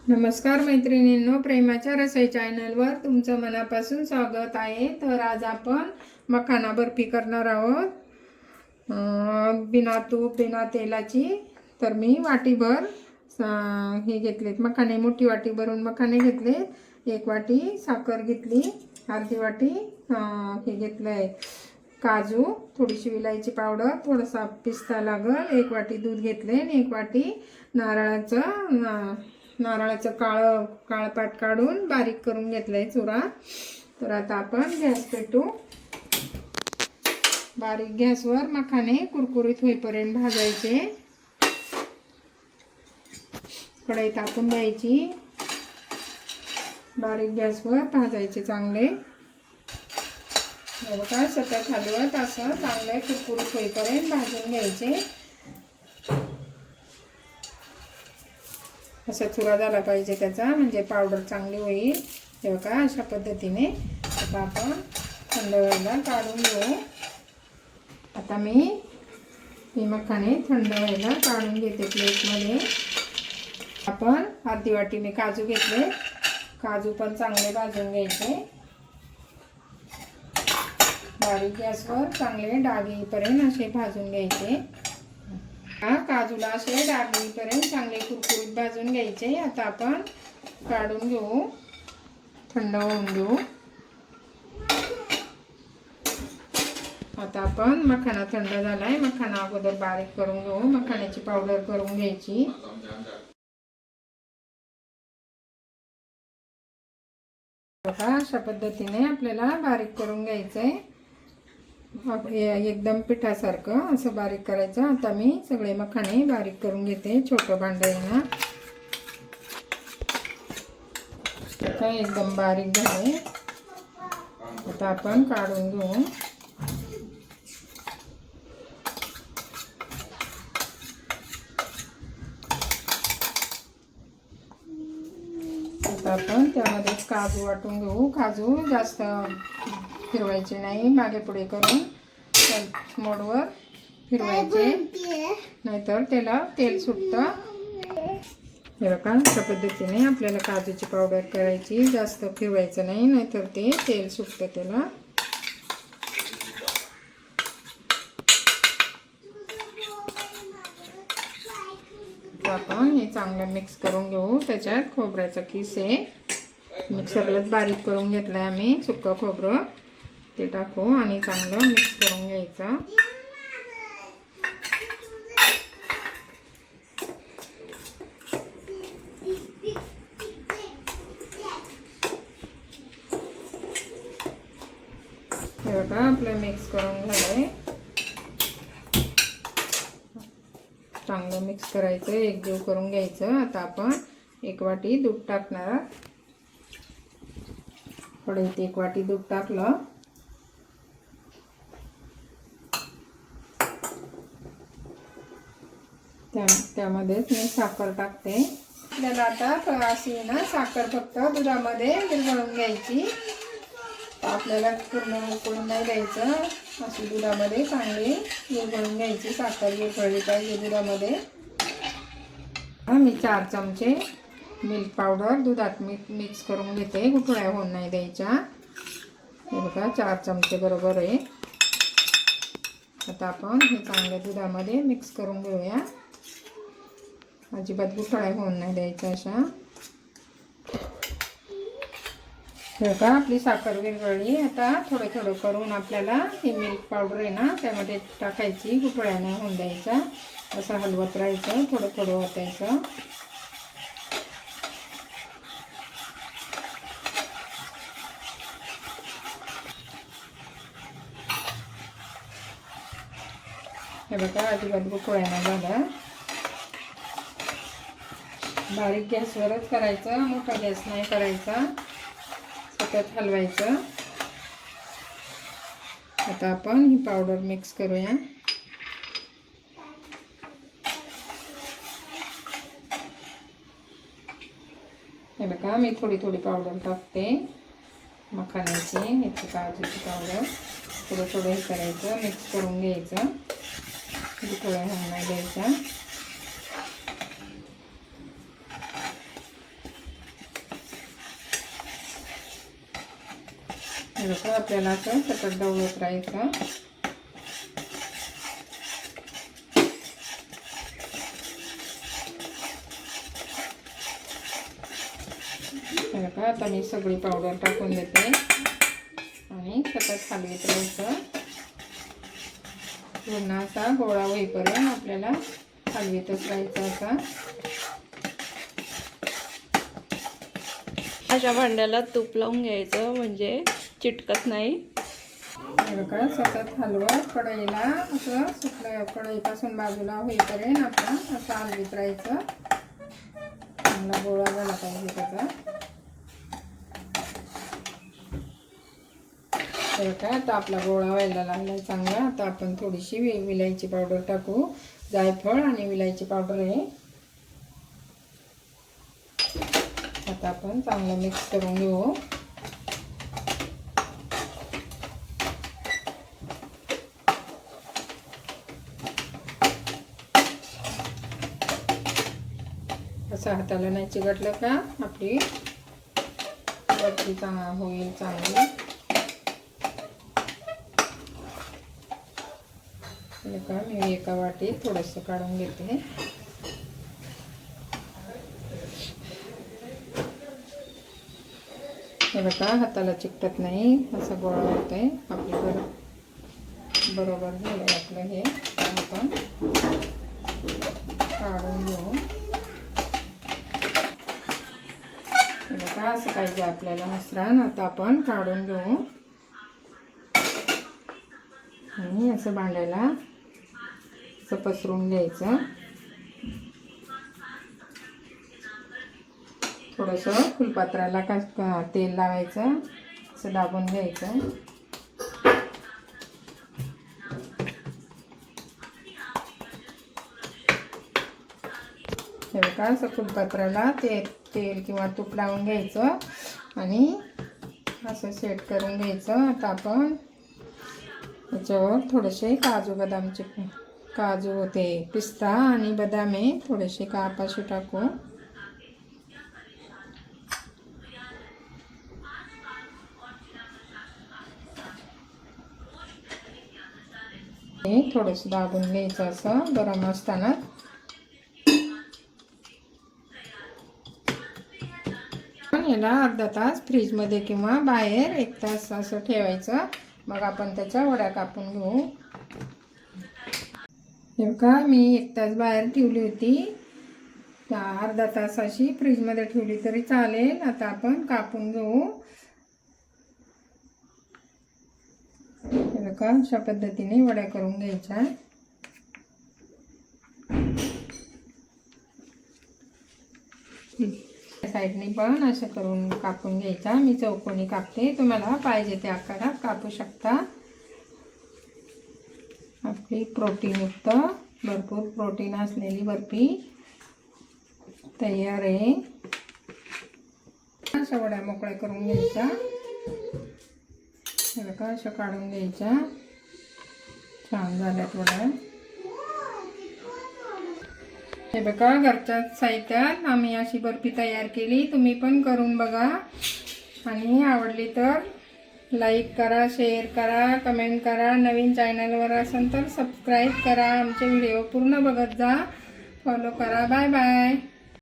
नमस्कार मैत्रिणींनो, प्रेमाच्या रसोई चॅनलवर तुमचं मनापासून स्वागत आहे। तर आज आपण मखाना बर्फी करणार आहोत, बिना तूप बिना तेलाची। तर मी वाटीभर हे घेतलेत मखाने, मोठी वाटी भरून मखाने घेतले। एक वाटी साखर घेतली, अर्धी वाटी हे घेतलंय काजू, थोडीशी विलायची पावडर, थोडासा पिस्ता लागल, एक वाटी दूध घेतले आणि एक वाटी नारळाचं काळपाट काढून बारीक करून घेतलंय चुरा। तर आता आपण गॅस पेटू, बारीक गॅसवर मखाने कुरकुरीत होईपर्यंत भाजायचे। कढई टाकून द्यायची, बारीक गॅसवर भाजायचे चांगले। बघा, सतत हलवत असं चांगले कुरकुरीत होईपर्यंत भाजून घ्यायचे। असा चुरा झाला पाहिजे त्याचा, म्हणजे पावडर चांगली होईल। हे बघा, अशा पद्धतीने आता आपण थंड व्हायला काढून घेऊ। आता मी हे मखाने थंड व्हायला काढून घेते प्लेटमध्ये। आपण अर्धी वाटी मी काजू घेतले, काजू पण चांगले भाजून घ्यायचे। बारीक गॅसवर चांगले डाग येईपर्यंत असे भाजून घ्यायचे। काजूला असे डाग येईपर्यंत चांगले कुरकुरीत भाजून घ्यायचे। आता आपण काढून घेऊ, थंड होऊन घेऊ। आता आपण मखाना थंड झालाय, मखाना अगोदर बारीक करून घेऊ, मखाण्याची पावडर करून घ्यायची। बघा, अशा पद्धतीने आपल्याला बारीक करून घ्यायचंय, एकदम पिठासारखं असं बारीक करायचं। आता मी सगळे मखाने बारीक करून घेते, छोटं भांडं आहे ना। आता एकदम बारीक झाले, आता आपण काढून घेऊ। आता आपण त्यामध्ये काजू वाटून घेऊ। काजू जास्त फिरवायचे नाही, मागे पुढे करून मोडवर फिरवायचे, नाहीतर त्याला तेल सुटतं। हे बघा, अशा पद्धतीने आपल्याला काजूची पावडर करायची, जास्त फिरवायचं नाही, नाहीतर ते तेल सुटतं त्याला। आपण हे चांगलं मिक्स करून घेऊ। त्याच्यात खोबऱ्याचा किस आहे, मिक्सरलाच बारीक करून घेतलंय आम्ही, सुक्कं खोबरं ते टाकू आणि चांगलं मिक्स करून घ्यायचं। हे बघा, आपलं मिक्स करून झालंय, चांगलं मिक्स करायचं, एकजीव करून घ्यायचं। आता आपण एक वाटी दूध टाकणार, कढईत एक वाटी दूध टाकलं। त्यामध्येच मी साखर टाकते। आपल्याला आता अशी ना साखर फक्त दुधामध्ये विरघळून घ्यायची, आपल्याला पूर्ण उकळून नाही द्यायचं, अशी दुधामध्ये चांगली विरघळून घ्यायची। साखर विरघळली पाहिजे दुधामध्ये। मी 4 चमचे मिल्क पावडर दुधात मिक्स करून घेते, गुठळ्या होऊन नाही द्यायच्या। हे बघा, 4 चमचे बरोबर आहे। आता आपण हे चांगल्या दुधामध्ये मिक्स करून घेऊया, अजिबात गुठळ्या होऊन नाही द्यायच्या अशा। हे बघा, आपली साखर विरघळली। आता थोडं थोडं करून आपल्याला हे मिल्क पावडर आहे ना त्यामध्ये टाकायची, गुठळ्या नाही होऊन द्यायच्या, असं हलवत राहायचं, थोडं थोडं ओतायचं। हे बघा, अजिबात गुठळ्या नाही झाल्या। बारीक गॅसवरच करायचं, मोठा गॅस नाही करायचा, सतत हलवायचं। आता आपण ही पावडर मिक्स करूया। हे बघा, मी थोडी थोडी पावडर टाकते मखाण्याची, ह्याची काजूची पावडर, थोडं थोडं हे करायचं, मिक्स करून घ्यायचं, गुठळ्या होऊन नाही द्यायच्या। हे बघा आपल्याला असं सतत ढवळत राहायचं. हे बघा आता मी सगळी पावडर टाकून देते आणि सतत हलवीत राहायचं. पूर्ण असा गोळा होईपर्यंत आपल्याला हलवीतच राहायचं. असा अशा भांड्याला तूप लावून घ्यायचं म्हणजे चिटकत नाही. हे बघा सतत हलवत कढईला असं सुकलं कढईपासून बाजूला होईपर्यंत आपण असं हलवीत राहायचं. चांगला गोळा झाला पाहिजे त्याचा. हे बघा आता आपला गोळा व्हायला लागला चांगला. आता आपण थोडीशी विलायची पावडर टाकू. जायफळ आणि विलायची पावडर आहे. आता आपण चांगलं मिक्स करून घेऊ. असं हाताला नाही चिकटलं का आपली बर्फी होईल चांगली. का मी एका वाटीत थोडंसं काढून घेते. हे बघा हाताला चिकटत नाही असं गोळा होतंय. आपलं बरोबर झालं आपलं हे. आपण काढून घेऊ. हे बघा असं पाहिजे आपल्याला मिश्रण. आता आपण काढून घेऊ आणि असं भांड्याला असं पसरून घ्यायचं. थोडंसं फुलपात्राला तेल लावायचं. असं दाबून घ्यायचं. हे बघा असं फुलपात्राला तेल किंवा तूप लावून घ्यायचं आणि असं सेट करून घ्यायचं. आता आपण त्याच्यावर थोडेसे काजू होते पिस्ता आणि बदामे थोडेसे कापाशी टाकू. थोडंसं दाबून घ्यायचं असं गरम असताना. याला अर्धा तास फ्रीजमध्ये किंवा बाहेर 1 तास असं ठेवायचं. मग आपण त्याच्या वड्या कापून घेऊ. हे बघा मी 1 तास बाहेर ठेवली होती. अर्धा तास अशी फ्रीजमध्ये ठेवली तरी चालेल. आता आपण कापून घेऊ. हे बघा अशा पद्धतीने वड्या करून घ्यायच्या. साईडने पण असं करून कापून घ्यायचा. मी चौकोनी कापते. तुम्हाला पाहिजे त्या आकारात कापू शकता. आपली प्रोटीनयुक्त भरपूर प्रोटीन असलेली बर्फी तयार आहे. अशा वड्या मोकळ्या करून घ्यायच्या. हे बघा अशा काढून घ्यायच्या. छान झाल्यात वड्या. हे बघा घरच्या साहित्यात आम्ही अशी बर्फी तयार केली. तुम्ही पण करून बघा आणि आवडली तर लाईक करा, शेअर करा, कमेंट करा. नवीन चॅनलवर असेल तर सबस्क्राईब करा. आमचे व्हिडिओ पूर्ण बघत जा. फॉलो करा. Bye bye.